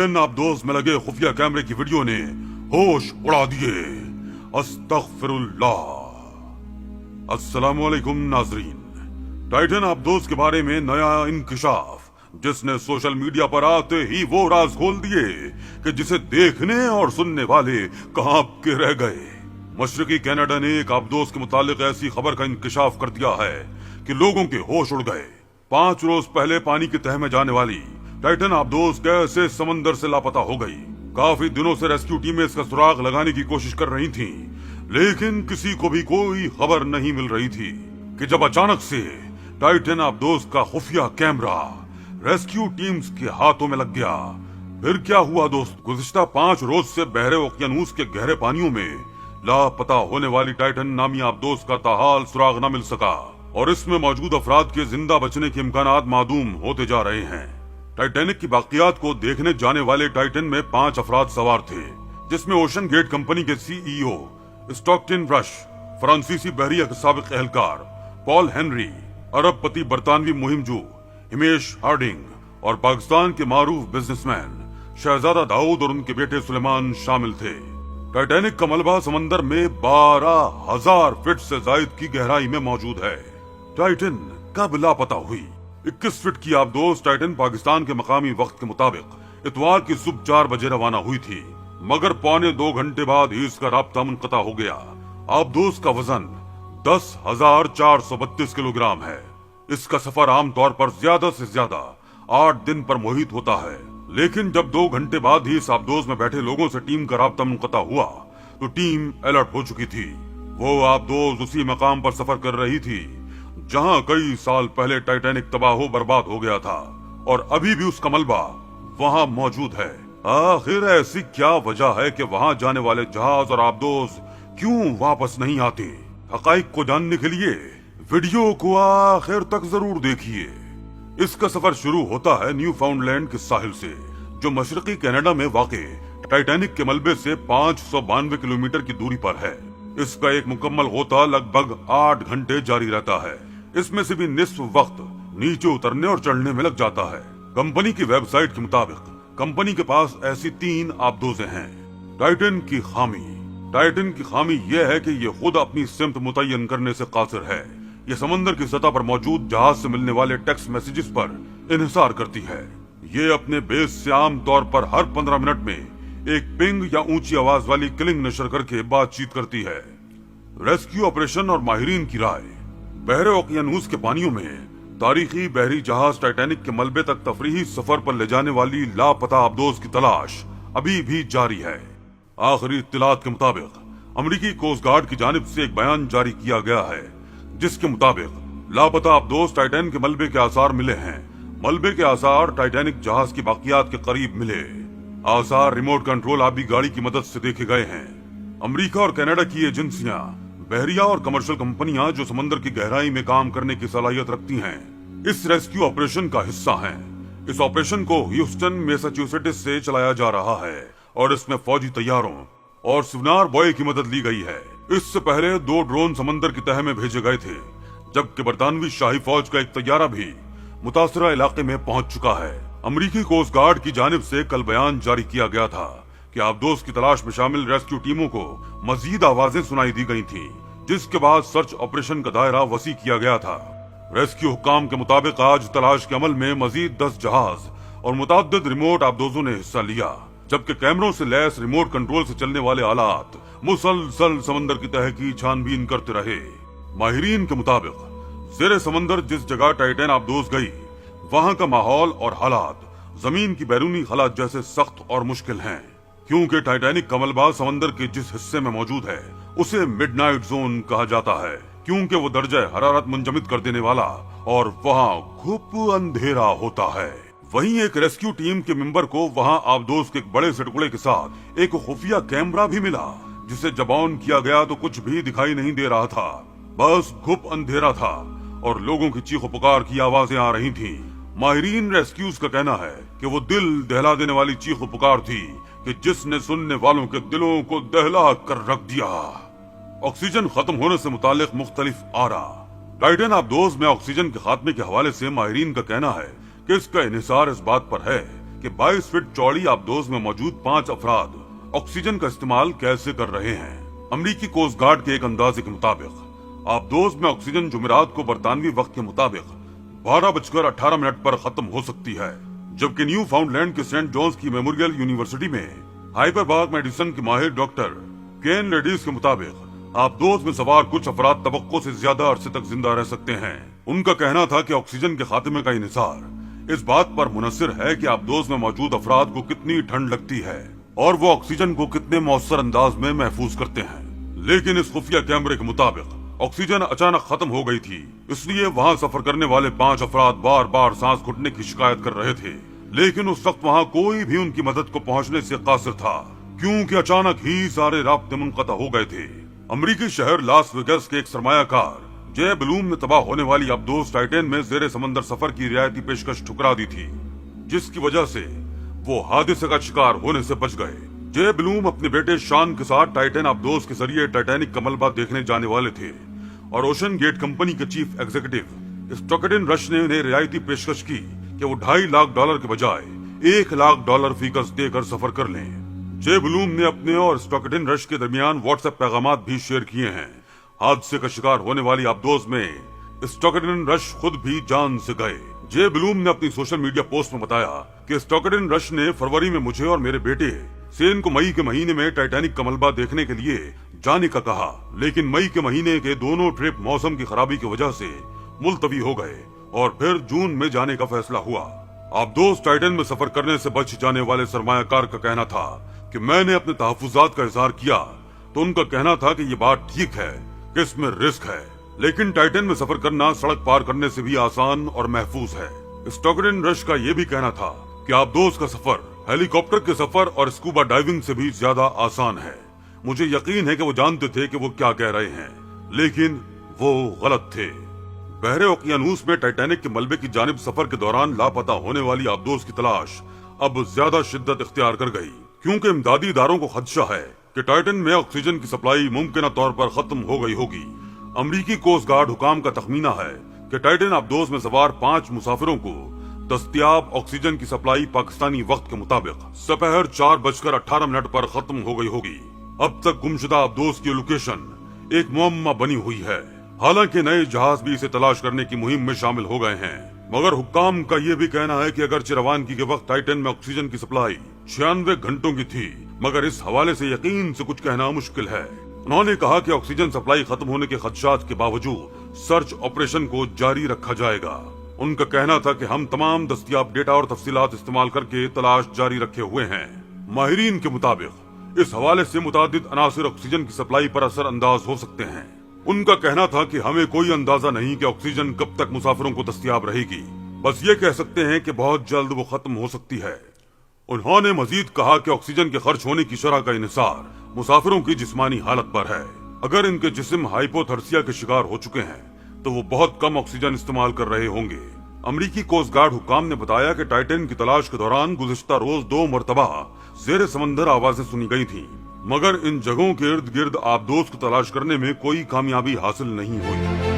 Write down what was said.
Titan आबदोज में लगे खुफिया कैमरे की वीडियो ने होश उड़ा दिए। अस्तगफिरुल्लाह। अस्सलामुअलैकुम नाजरीन, टाइटन आबदोज के बारे में नया इंकशाफ, जिसने सोशल मीडिया पर आते ही वो राज खोल दिए कि जिसे देखने और सुनने वाले कांप के रह गए। मशरकी कनाडा ने एक आबदोज के मुतालिक ऐसी खबर का इंकशाफ कर दिया है कि लोगों के होश उड़ गए। 5 रोज पहले पानी की तह में जाने वाली टाइटन आबदोज कैसे समंदर से लापता हो गई। काफी दिनों से रेस्क्यू टीमें इसका सुराग लगाने की कोशिश कर रही थीं, लेकिन किसी को भी कोई खबर नहीं मिल रही थी कि जब अचानक से टाइटन आबदोज का खुफिया कैमरा रेस्क्यू टीम्स के हाथों में लग गया। फिर क्या हुआ दोस्त? गुज़िश्ता 5 रोज से बहरे ओकियानूस के गहरे पानियों में लापता होने वाली टाइटन नामी आबदोज का ताहाल सुराग न मिल सका और इसमें मौजूद अफराद के जिंदा बचने के इम्कानात मादूम होते जा रहे हैं। टाइटैनिक की बाकियात को देखने जाने वाले टाइटन में 5 अफराद सवार थे, जिसमें ओशन गेट कंपनी के सीईओ स्टॉकटन रश, फ्रांसीसी बहरिया के साबिक एहलकार पॉल हेनरी, अरबपति बरतानवी मुहिमजू हिमेश हार्डिंग और पाकिस्तान के मारूफ बिजनेसमैन शहजादा दाऊद और उनके बेटे सुलेमान शामिल थे। टाइटैनिक का मलबा समंदर में 12,000 फीट से जायद की गहराई में मौजूद है। टाइटन कब लापता हुई? 21 फीट की आबदोज टाइटन पाकिस्तान के मकामी वक्त के मुताबिक इतवार की सुबह 4 बजे रवाना हुई थी, मगर पौने 2 घंटे बाद ही इसका राब्ता मुनक़ता हो गया। आबदोज का वजन 10,432 किलोग्राम है। इसका सफर आमतौर पर ज्यादा से ज्यादा 8 दिन पर मुहित होता है, लेकिन जब 2 घंटे बाद ही इस आबदोज में बैठे लोगों से टीम का राब्ता मुनक़ता हुआ तो टीम अलर्ट हो चुकी थी। वो आबदोज उसी मकाम पर सफर कर रही थी जहां कई साल पहले टाइटैनिक तबाह बर्बाद हो गया था और अभी भी उसका मलबा वहां मौजूद है। आखिर ऐसी क्या वजह है कि वहां जाने वाले जहाज और आबदोज क्यों वापस नहीं आते? हकाइक को जानने के लिए वीडियो को आखिर तक जरूर देखिए। इसका सफर शुरू होता है न्यू फाउंडलैंड के साहिल से, जो मशरकी कनाडा में वाक़े टाइटैनिक के मलबे से 592 किलोमीटर की दूरी पर है। इसका एक मुकम्मल होता लगभग 8 घंटे जारी रहता है। इसमें से भी निस्फ वक्त नीचे उतरने और चढ़ने में लग जाता है। कंपनी की वेबसाइट के मुताबिक कंपनी के पास ऐसी 3 आबदोजें हैं। टाइटन की खामी यह है कि ये खुद अपनी सिमत मुतय्यन करने से कासिर है। ये समंदर की सतह पर मौजूद जहाज से मिलने वाले टेक्स्ट मैसेजेस पर इन्हिसार करती है। ये अपने बेस से आम तौर पर हर 15 मिनट में एक पिंग या ऊंची आवाज वाली क्लिंग नशर करके बातचीत करती है। रेस्क्यू ऑपरेशन और माहिरीन की राय, बहरे ओकियानूस के पानियों में तारीखी बहरी जहाज टाइटैनिक के मलबे तक तफरीही सफर पर ले जाने वाली लापता आबदोज की तलाश अभी भी जारी है। आखिरी इत्तलात के मुताबिक अमरीकी कोस्ट गार्ड की जानिब से एक बयान जारी किया गया है, जिसके मुताबिक लापता आबदोज टाइटैनिक के मलबे के आसार मिले हैं। मलबे के आसार टाइटैनिक जहाज की बाकियात के करीब मिले। आसार रिमोट कंट्रोल आबी गाड़ी की मदद से देखे गए हैं। अमेरिका और कनाडा की एजेंसियां, बहरिया और कमर्शियल कंपनियां जो समंदर की गहराई में काम करने की सलाहियत रखती हैं, इस रेस्क्यू ऑपरेशन का हिस्सा हैं। इस ऑपरेशन को ह्यूस्टन मैसाचुसेट्स से चलाया जा रहा है और इसमें फौजी तैयारों और सोनार बॉय की मदद ली गई है। इससे पहले 2 ड्रोन समंदर की तह में भेजे गए थे, जबकि बरतानवी शाही फौज का एक तैयारा भी मुतासरा इलाके में पहुंच चुका है। अमरीकी कोस्ट गार्ड की जानिब से कल बयान जारी किया गया था कि आबदोज की तलाश में शामिल रेस्क्यू टीमों को मजीद आवाजें सुनाई दी गई थीं, जिसके बाद सर्च ऑपरेशन का दायरा वसी किया गया था। रेस्क्यू हुक्काम के मुताबिक आज तलाश के अमल में मजीद 10 जहाज और मुतअद्दिद रिमोट आबदोजों ने हिस्सा लिया, जबकि कैमरों से लैस रिमोट कंट्रोल से चलने वाले आलात मुसलसल समंदर की तह की छानबीन करते रहे। माहिरीन के मुताबिक ज़ेरे समंदर जिस जगह टाइटन आबदोज गई, वहां का माहौल और हालात जमीन की बैरूनी हालात जैसे सख्त और मुश्किल हैं, क्योंकि टाइटैनिक का मलबा समंदर के जिस हिस्से में मौजूद है उसे मिडनाइट जोन कहा जाता है, क्योंकि वो दर्जा हरारत मुंजमद कर देने वाला और वहाँ घुप अंधेरा होता है। वहीं एक रेस्क्यू टीम के मेंबर को वहाँ आबदोज के एक बड़े से टुकड़े के साथ एक खुफिया कैमरा भी मिला, जिसे जब ऑन किया गया तो कुछ भी दिखाई नहीं दे रहा था, बस घुप अंधेरा था और लोगों की चीखो पुकार की आवाजें आ रही थीं। माहिरीन रेस्क्यूज का कहना है कि वो दिल दहला देने वाली चीखो पुकार थी कि जिसने सुनने वालों के दिलों को दहला कर रख दिया। ऑक्सीजन खत्म होने से मुतालिक मुख्तलिफ आरा। टाइटन आबदोज में ऑक्सीजन के खात्मे के हवाले से माहिरीन का कहना है कि इसका इन्हिसार इस बात पर है कि 22 फीट चौड़ी आबदोज में मौजूद 5 अफराद ऑक्सीजन का इस्तेमाल कैसे कर रहे हैं। अमरीकी कोस्ट गार्ड के एक अंदाजे के मुताबिक आबदोज में ऑक्सीजन जुमेरात को बरतानवी वक्त के मुताबिक 12:18 पर खत्म हो सकती है, जबकि न्यू फाउंडलैंड के सेंट जॉन्स की मेमोरियल यूनिवर्सिटी में हाइपरबार्ग मेडिसिन के माहिर डॉक्टर केन लेडीज के मुताबिक आबदोज में सवार कुछ अफराद तवक्को से ज्यादा अरसे तक जिंदा रह सकते हैं। उनका कहना था कि ऑक्सीजन के खात्मे का इन्हिसार इस बात पर मुनहसर है कि आबदोज में मौजूद अफराद को कितनी ठंड लगती है और वो ऑक्सीजन को कितने मौसर अंदाज में महफूज करते हैं। लेकिन इस खुफिया कैमरे के मुताबिक ऑक्सीजन अचानक खत्म हो गई थी, इसलिए वहाँ सफर करने वाले 5 अफराद बार बार सांस घुटने की शिकायत कर रहे थे। लेकिन उस वक्त वहाँ कोई भी उनकी मदद को पहुँचने से कासिर था, क्योंकि अचानक ही सारे राब्ते मुनक़ता हो गए थे। अमरीकी शहर लास वेगास के एक सरमायाकार जे ब्लूम ने तबाह होने वाली आबदोज टाइटैन में जेरे समंदर सफर की रियायती पेशकश ठुकरा दी थी, जिसकी वजह से वो हादसे का शिकार होने से बच गए। जे ब्लूम अपने बेटे शान के साथ टाइटैन आबदोज के जरिए टाइटैनिक का मलबा देखने जाने वाले थे और ओशन गेट कंपनी के चीफ एग्जीक्यूटिव स्टॉकटन रश ने उन्हें रियायती पेशकश की कि वो $2.5 लाख के बजाय $1 लाख फी गज देकर सफर कर लें। जे ब्लूम ने अपने और स्टॉकटन रश के दरमियान व्हाट्सएप पैगामात भी शेयर किए हैं। हादसे का शिकार होने वाली आबदोज में स्टॉकटन रश खुद भी जान से गए। जे ब्लूम ने अपनी सोशल मीडिया पोस्ट में बताया कि स्टॉकटन रश ने फरवरी में मुझे और मेरे बेटे सेन को मई के महीने में टाइटैनिक का मलबा देखने के लिए जाने का कहा, लेकिन मई के महीने के दोनों ट्रिप मौसम की खराबी की वजह से मुलतवी हो गए और फिर जून में जाने का फैसला हुआ। आबदोज टाइटैन में सफर करने से बच जाने वाले सरमायाकार का कहना था कि मैंने अपने तहफुजात का इजहार किया तो उनका कहना था कि ये बात ठीक है कि इसमें रिस्क है, लेकिन टाइटैन में सफर करना सड़क पार करने से भी आसान और महफूज है। स्टॉकटन रश का ये भी कहना था कि आबदोज का सफर हेलीकॉप्टर के सफर और स्कूबा डाइविंग से भी ज्यादा आसान है। मुझे यकीन है कि वो जानते थे कि वो क्या कह रहे हैं, लेकिन वो गलत थे। बहरे ओकियानूस में टाइटैनिक के मलबे की जानिब सफर के दौरान लापता होने वाली आबदोज की तलाश अब ज्यादा शिद्दत इख्तियार कर गई, क्योंकि इमदादी इदारों को खदशा है कि टाइटैन में ऑक्सीजन की सप्लाई मुमकिन तौर पर खत्म हो गई होगी। अमरीकी कोस्ट गार्ड हुकाम का तखमीना है कि टाइटैन आबदोज में सवार 5 मुसाफिरों को दस्तयाब ऑक्सीजन की सप्लाई पाकिस्तानी वक्त के मुताबिक दोपहर 4:18 पर खत्म हो गई होगी। अब तक गुमशुदा आबदोज की लोकेशन एक मुअम्मा बनी हुई है। हालांकि नए जहाज भी इसे तलाश करने की मुहिम में शामिल हो गए हैं, मगर हुक्काम का ये भी कहना है कि अगरचे रवानगी के वक्त टाइटैन में ऑक्सीजन की सप्लाई 96 घंटों की थी, मगर इस हवाले से यकीन से कुछ कहना मुश्किल है। उन्होंने कहा कि ऑक्सीजन सप्लाई खत्म होने के खदशात के बावजूद सर्च ऑपरेशन को जारी रखा जाएगा। उनका कहना था कि हम तमाम दस्तयाब डेटा और तफसीलात इस्तेमाल करके तलाश जारी रखे हुए हैं। माहिरीन के मुताबिक इस हवाले से मुतादिद अनासिर ऑक्सीजन की सप्लाई पर असर अंदाज हो सकते हैं। उनका कहना था कि हमें कोई अंदाजा नहीं कि ऑक्सीजन कब तक मुसाफिरों को दस्तयाब रहेगी, बस ये कह सकते हैं कि बहुत जल्द वो खत्म हो सकती है। उन्होंने मजीद कहा कि ऑक्सीजन के खर्च होने की शरह का इन्हिसार मुसाफिरों की जिस्मानी हालत पर है। अगर इनके जिस्म हाइपोथर्सिया के शिकार हो चुके हैं तो वो बहुत कम ऑक्सीजन इस्तेमाल कर रहे होंगे। अमरीकी कोस्ट गार्ड हुक्काम ने बताया कि टाइटैन की तलाश के दौरान गुज़िश्ता रोज 2 मरतबा ज़ेरे समंदर आवाजें सुनी गई थी, मगर इन जगहों के इर्द गिर्द आबदोज को तलाश करने में कोई कामयाबी हासिल नहीं हुई।